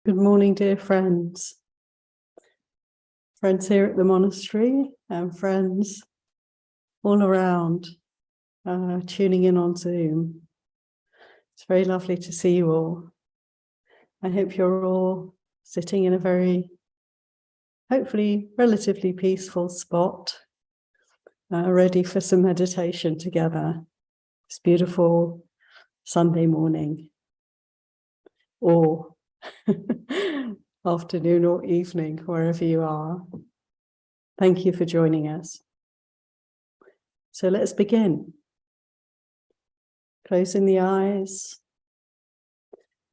Good morning, dear friends. Friends here at the monastery and friends all around tuning in on Zoom. It's very lovely to see you all. I hope you're all sitting in a very, hopefully, relatively peaceful spot, ready for some meditation together. It's beautiful Sunday morning, or afternoon or evening, wherever you are. Thank you for joining us. So let's begin. Closing the eyes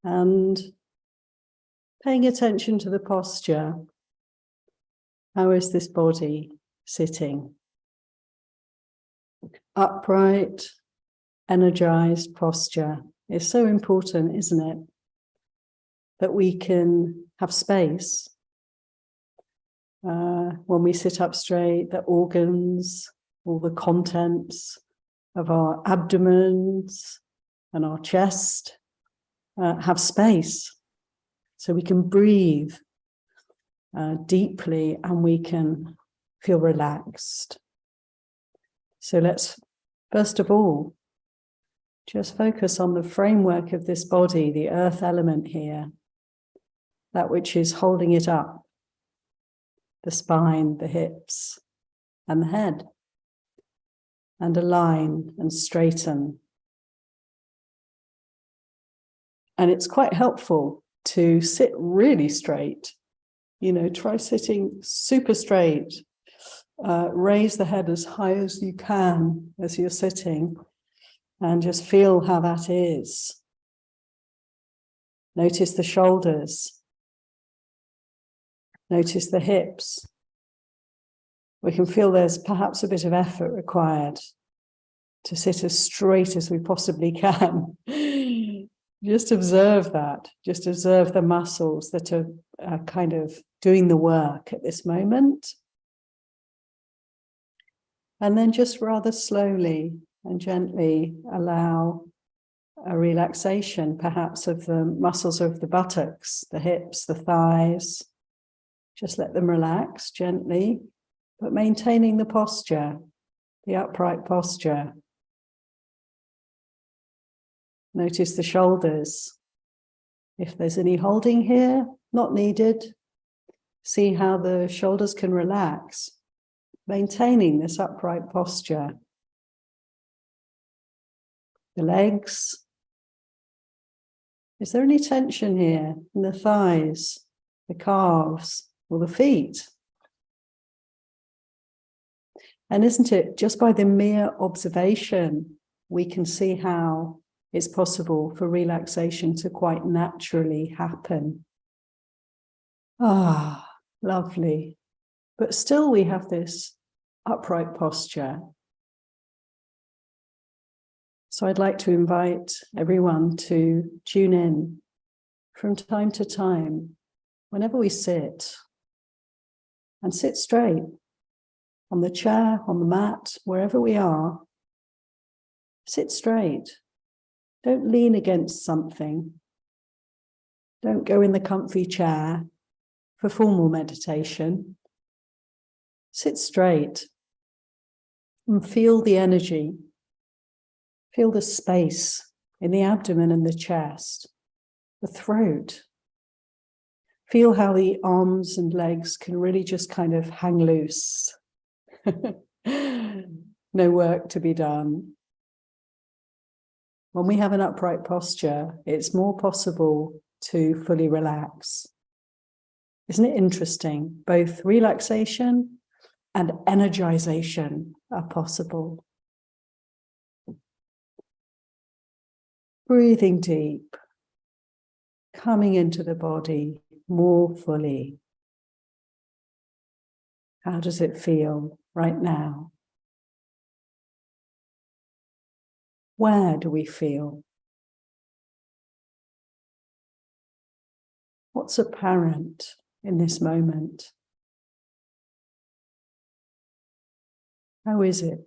and paying attention to the posture. How is this body sitting? Upright, energized posture is so important, isn't it? That we can have space. When we sit up straight, the organs, all the contents of our abdomens and our chest have space. So we can breathe deeply and we can feel relaxed. So let's, first of all, just focus on the framework of this body, the earth element here, that which is holding it up, the spine, the hips, and the head, and align and straighten. And it's quite helpful to sit really straight. You know, try sitting super straight. Raise the head as high as you can as you're sitting, and just feel how that is. Notice the shoulders. Notice the hips. We can feel there's perhaps a bit of effort required to sit as straight as we possibly can. Just observe that. Just observe the muscles that are kind of doing the work at this moment. And then just rather slowly and gently allow a relaxation, perhaps of the muscles of the buttocks, the hips, the thighs. Just let them relax gently, but maintaining the posture, the upright posture. Notice the shoulders. If there's any holding here, not needed. See how the shoulders can relax, maintaining this upright posture. The legs. Is there any tension here in the thighs, the calves, or the feet? And isn't it just by the mere observation, we can see how it's possible for relaxation to quite naturally happen. Ah, lovely. But still we have this upright posture. So I'd like to invite everyone to tune in from time to time, whenever we sit, and sit straight on the chair, on the mat, wherever we are. Sit straight. Don't lean against something. Don't go in the comfy chair for formal meditation. Sit straight and feel the energy. Feel the space in the abdomen and the chest, the throat. Feel how the arms and legs can really just kind of hang loose. No work to be done. When we have an upright posture, it's more possible to fully relax. Isn't it interesting? Both relaxation and energization are possible. Breathing deep, coming into the body more fully. How does it feel right now? Where do we feel? What's apparent in this moment? How is it?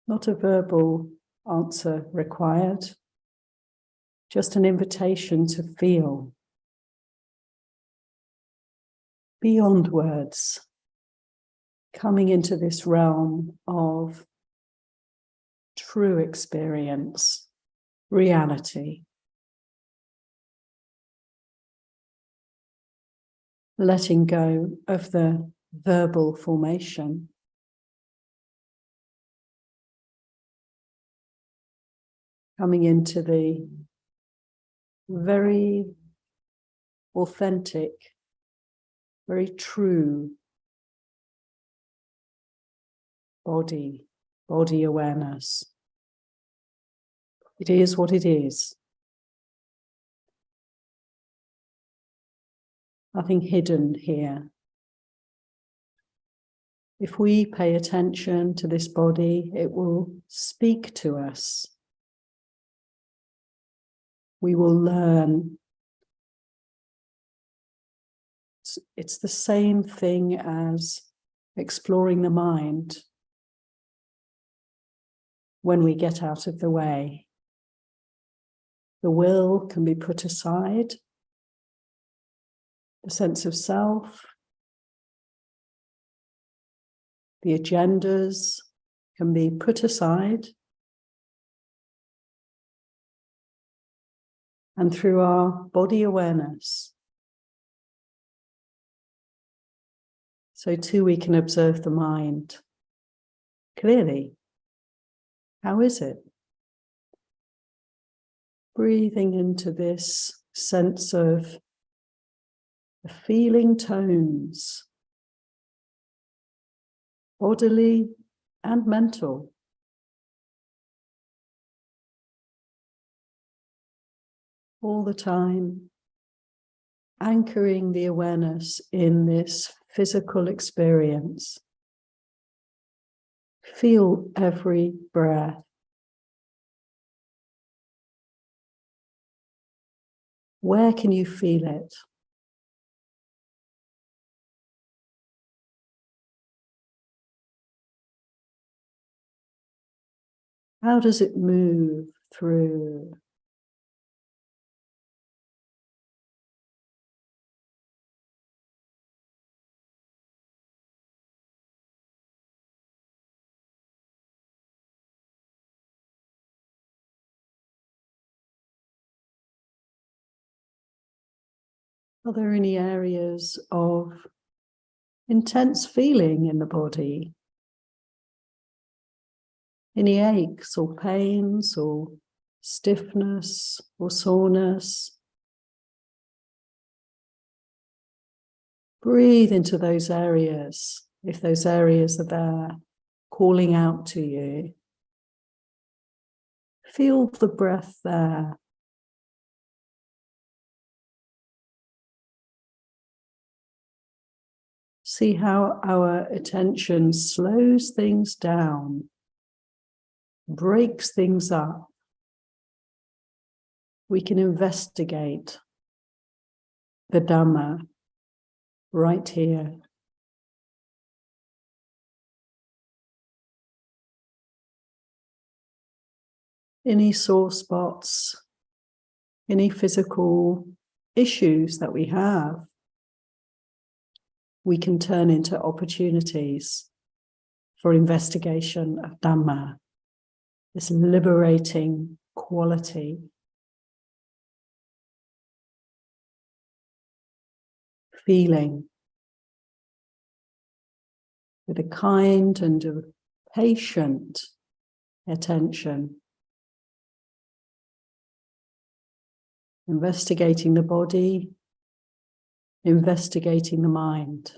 Not a verbal answer required. just an invitation to feel beyond words, coming into this realm of true experience, reality. Letting go of the verbal formation. Coming into the very authentic, very true body awareness. It is what it is. Nothing hidden here. If we pay attention to this body, it will speak to us. We will learn. It's the same thing as exploring the mind when we get out of the way. The will can be put aside. The sense of self, the agendas can be put aside. And through our body awareness, so too we can observe the mind clearly. How is it? Breathing into this sense of the feeling tones, bodily and mental. All the time, anchoring the awareness in this physical experience. Feel every breath. Where can you feel it? How does it move through? Are there any areas of intense feeling in the body? Any aches or pains or stiffness or soreness? Breathe into those areas, if those areas are there, calling out to you. Feel the breath there. See how our attention slows things down, breaks things up. We can investigate the Dhamma right here. Any sore spots, any physical issues that we have, we can turn into opportunities for investigation of Dhamma, this liberating quality. Feeling with a kind and a patient attention. Investigating the body, investigating the mind.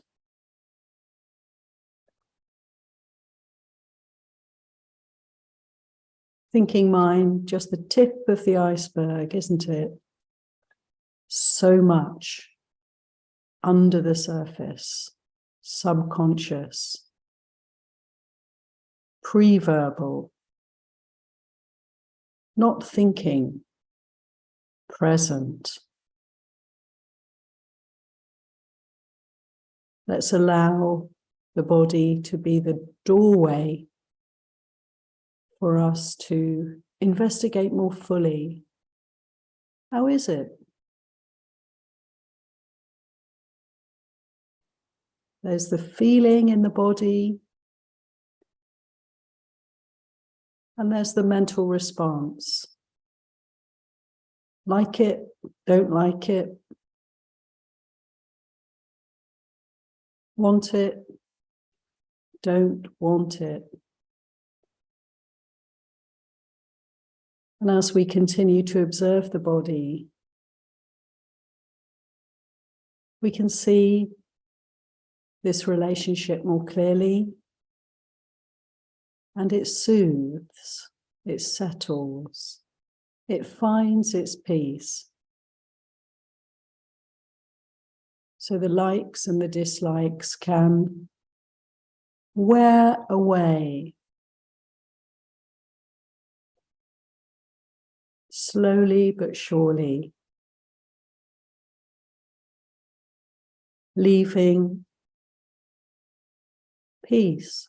Thinking mind, just the tip of the iceberg, isn't it? So much under the surface, subconscious, pre-verbal, not thinking, present. Let's allow the body to be the doorway for us to investigate more fully How is it? There's the feeling in the body, and there's the mental response. Like it, don't like it. Want it, don't want it. And as we continue to observe the body, we can see this relationship more clearly, and it soothes, it settles, it finds its peace. So the likes and the dislikes can wear away slowly but surely, leaving peace,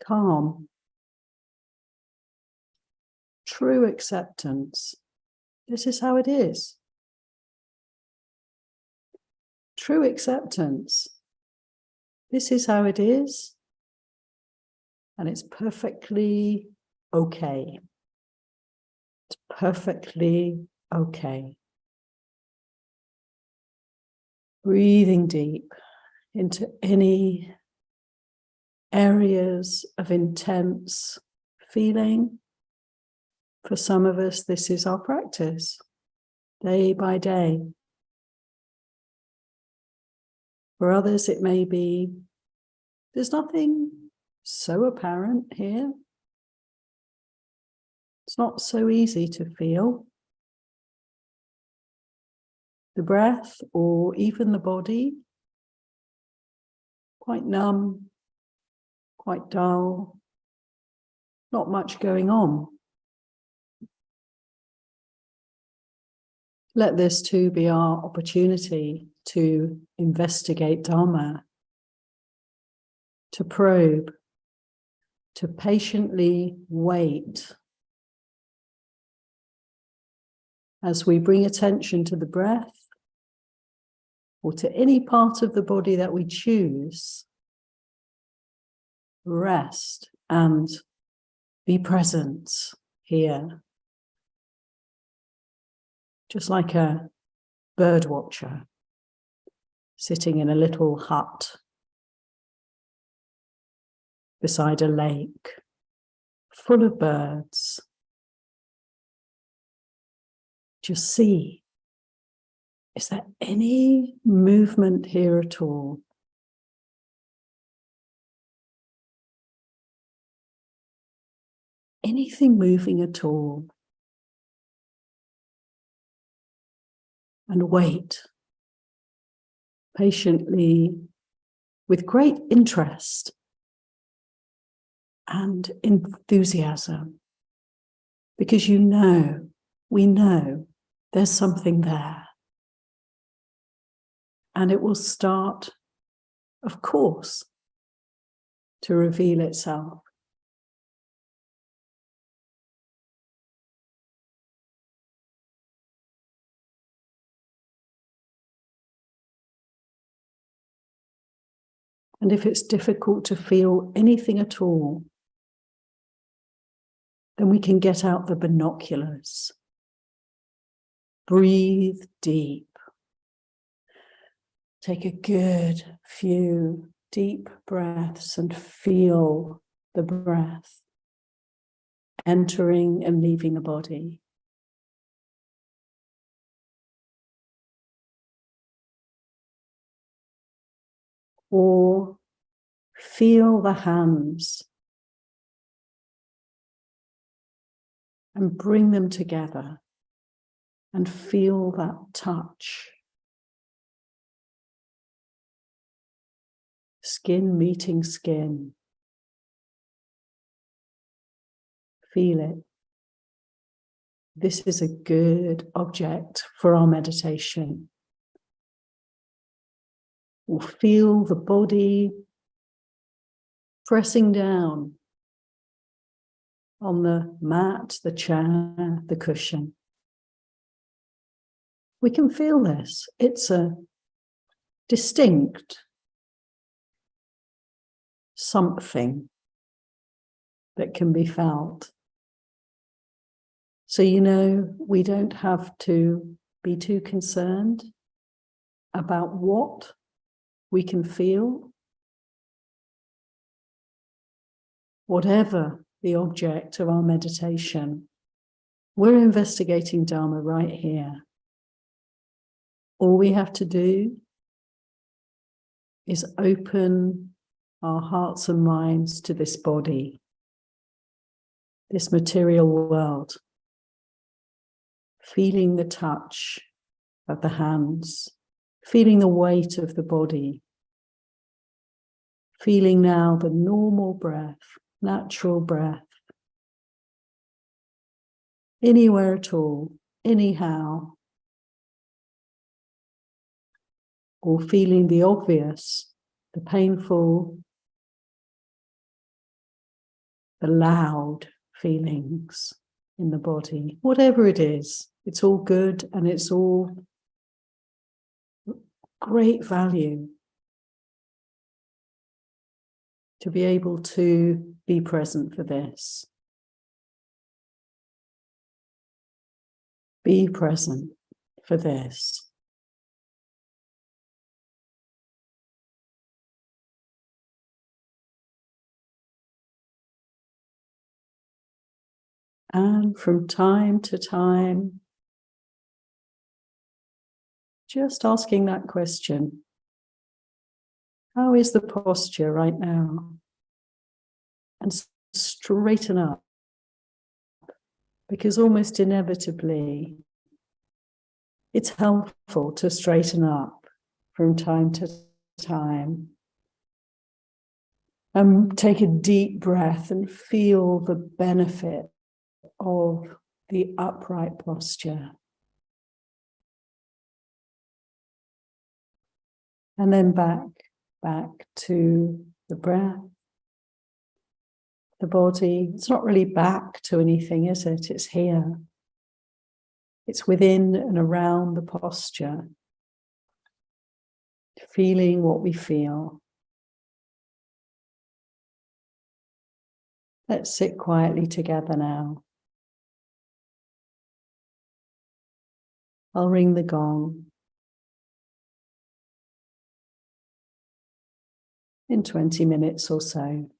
calm, true acceptance. This is how it is. True acceptance. This is how it is, and it's perfectly okay. It's perfectly okay. Breathing deep into any areas of intense feeling. For some of us, this is our practice, day by day. For others, it may be, there's nothing so apparent here. It's not so easy to feel. The breath or even the body, quite numb, quite dull, not much going on. Let this too be our opportunity to investigate Dharma, to probe, to patiently wait as we bring attention to the breath or to any part of the body that we choose. Rest and be present here. Just like a bird watcher sitting in a little hut beside a lake full of birds. Just see, is there any movement here at all? Anything moving at all? And wait patiently with great interest and enthusiasm, because we know there's something there. And it will start, of course, to reveal itself. And if it's difficult to feel anything at all, then we can get out the binoculars. Breathe deep. Take a good few deep breaths and feel the breath entering and leaving the body. Or feel the hands and bring them together and feel that touch. Skin meeting skin. Feel it. This is a good object for our meditation. We'll feel the body pressing down on the mat, the chair, the cushion. we can feel this. It's a distinct something that can be felt. So, we don't have to be too concerned about what we can feel. Whatever the object of our meditation, we're investigating Dharma right here. All we have to do is open our hearts and minds to this body, this material world, feeling the touch of the hands, feeling the weight of the body, feeling now the normal breath, natural breath, anywhere at all, anyhow, or feeling the obvious, the painful, the loud feelings in the body. Whatever it is, it's all good and it's all great value to be able to be present for this. Be present for this. And from time to time, just asking that question, how is the posture right now? And straighten up, because almost inevitably, it's helpful to straighten up from time to time. Take a deep breath and feel the benefit of the upright posture. And then back to the breath, the body. It's not really back to anything, is it? It's here. It's within and around the posture, feeling what we feel. Let's sit quietly together now. I'll ring the gong in 20 minutes or so.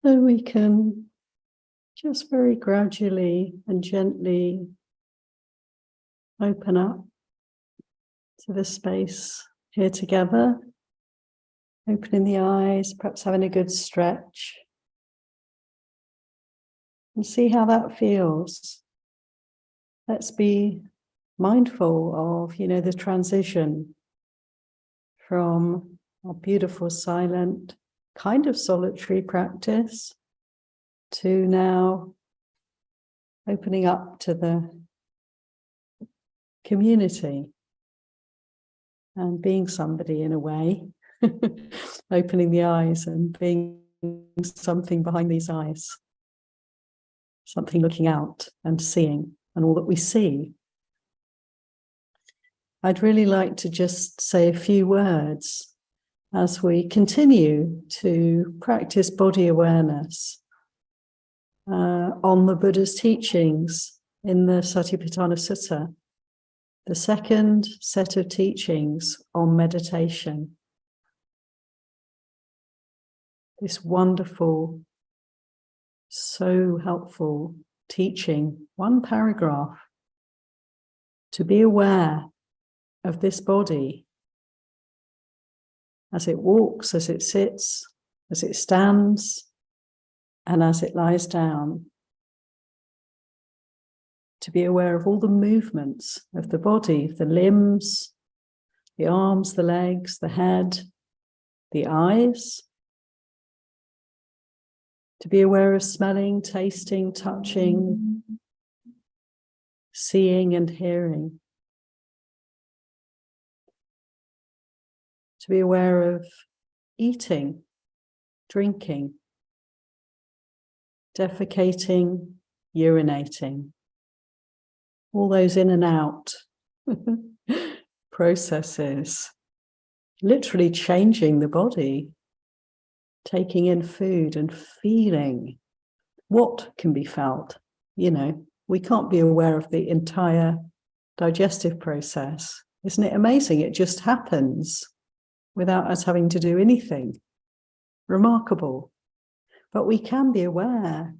So we can just very gradually and gently open up to the space here together, opening the eyes, perhaps having a good stretch, and see how that feels. Let's be mindful of, the transition from our beautiful, silent, kind of solitary practice to now opening up to the community and being somebody in a way, opening the eyes and being something behind these eyes, something looking out and seeing, and all that we see. I'd really like to just say a few words as we continue to practice body awareness on the Buddha's teachings in the Satipatthana Sutta, the second set of teachings on meditation. This wonderful, so helpful teaching, one paragraph, to be aware of this body as it walks, as it sits, as it stands, and as it lies down. To be aware of all the movements of the body, the limbs, the arms, the legs, the head, the eyes. To be aware of smelling, tasting, touching, seeing and hearing. To be aware of eating, drinking, defecating, urinating. All those in and out processes, literally changing the body, taking in food and feeling what can be felt. We can't be aware of the entire digestive process. Isn't it amazing? It just happens without us having to do anything. Remarkable. But we can be aware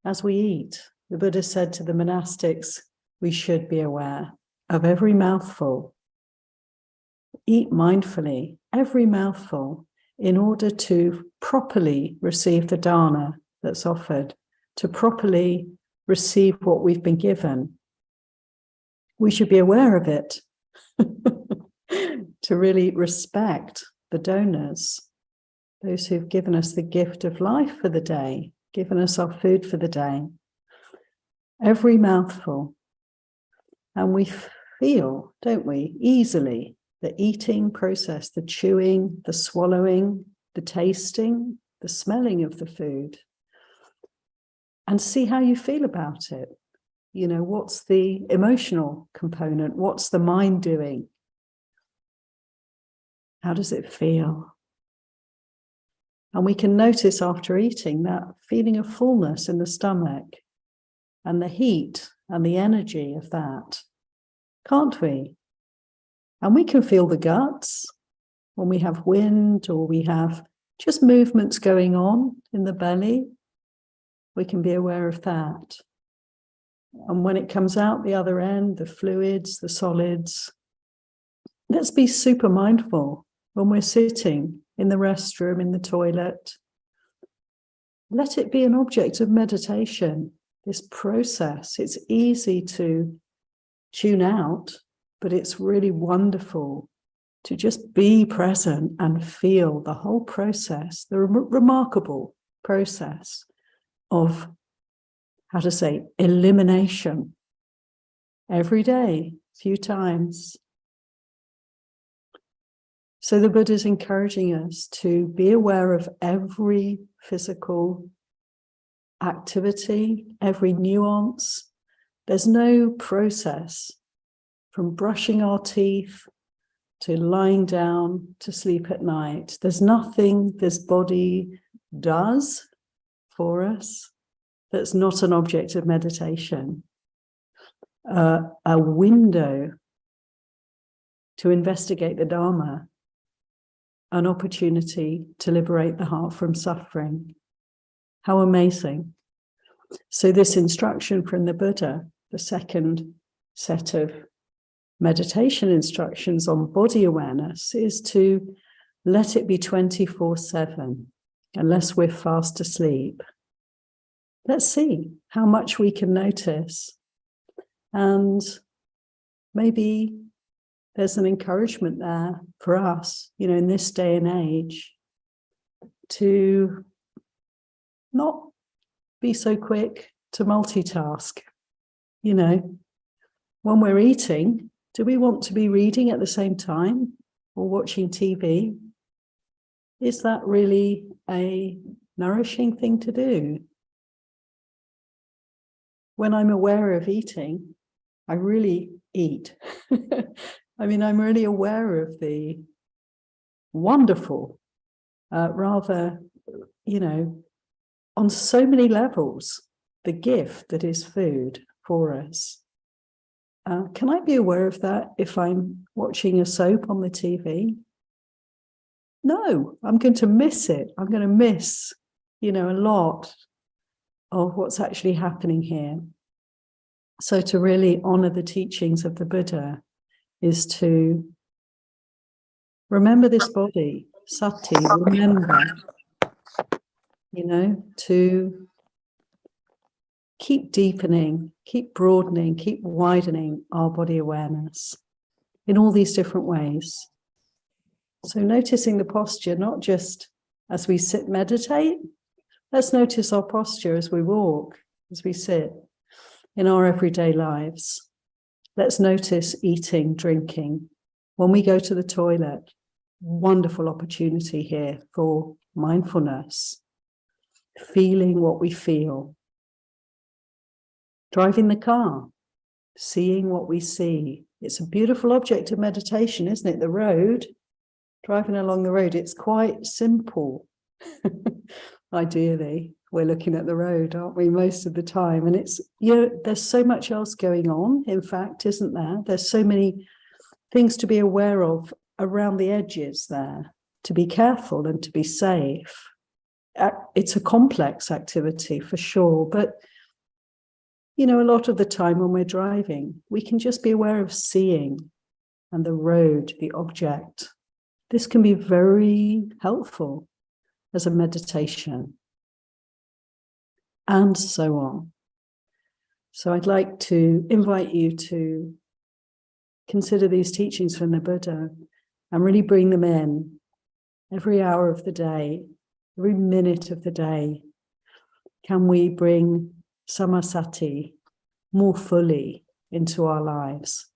as we eat. The Buddha said to the monastics, we should be aware of every mouthful. Eat mindfully, every mouthful, in order to properly receive the dana that's offered, to properly receive what we've been given. We should be aware of it, to really respect the donors, those who've given us the gift of life for the day, given us our food for the day. Every mouthful. And we feel, don't we, easily, the eating process, the chewing, the swallowing, the tasting, the smelling of the food. And see how you feel about it. What's the emotional component? What's the mind doing? How does it feel? And we can notice after eating that feeling of fullness in the stomach and the heat and the energy of that, can't we? And we can feel the guts when we have wind or we have just movements going on in the belly. We can be aware of that. And when it comes out the other end, the fluids, the solids, let's be super mindful when we're sitting in the restroom, in the toilet. Let it be an object of meditation, this process. It's easy to tune out, but it's really wonderful to just be present and feel the whole process, the remarkable process of, elimination. Every day, a few times. So the Buddha is encouraging us to be aware of every physical activity, every nuance. There's no process from brushing our teeth to lying down to sleep at night. There's nothing this body does for us that's not an object of meditation. A window to investigate the Dharma, an opportunity to liberate the heart from suffering. How amazing. So this instruction from the Buddha, the second set of meditation instructions on body awareness, is to let it be 24/7, unless we're fast asleep. Let's see how much we can notice. And maybe there's an encouragement there for us, in this day and age, to not be so quick to multitask. When we're eating, do we want to be reading at the same time or watching TV? Is that really a nourishing thing to do? When I'm aware of eating, I really eat. I'm really aware of the wonderful, rather, on so many levels, the gift that is food for us. Can I be aware of that if I'm watching a soap on the TV? No, I'm going to miss it. I'm going to miss, a lot of what's actually happening here. So to really honor the teachings of the Buddha is to remember this body, sati, remember, to keep deepening, keep broadening, keep widening our body awareness in all these different ways. So noticing the posture, not just as we sit, meditate. Let's notice our posture as we walk, as we sit in our everyday lives. Let's notice eating, drinking. When we go to the toilet, wonderful opportunity here for mindfulness, feeling what we feel. Driving the car, seeing what we see. It's a beautiful object of meditation, isn't it? The road, driving along the road, it's quite simple. Ideally, we're looking at the road, aren't we, most of the time? And it's, there's so much else going on, in fact, isn't there? There's so many things to be aware of around the edges there, to be careful and to be safe. It's a complex activity for sure, but a lot of the time when we're driving, we can just be aware of seeing and the road, the object. This can be very helpful as a meditation, and so on. So I'd like to invite you to consider these teachings from the Buddha and really bring them in every hour of the day, every minute of the day. Can we bring Samma Sati more fully into our lives?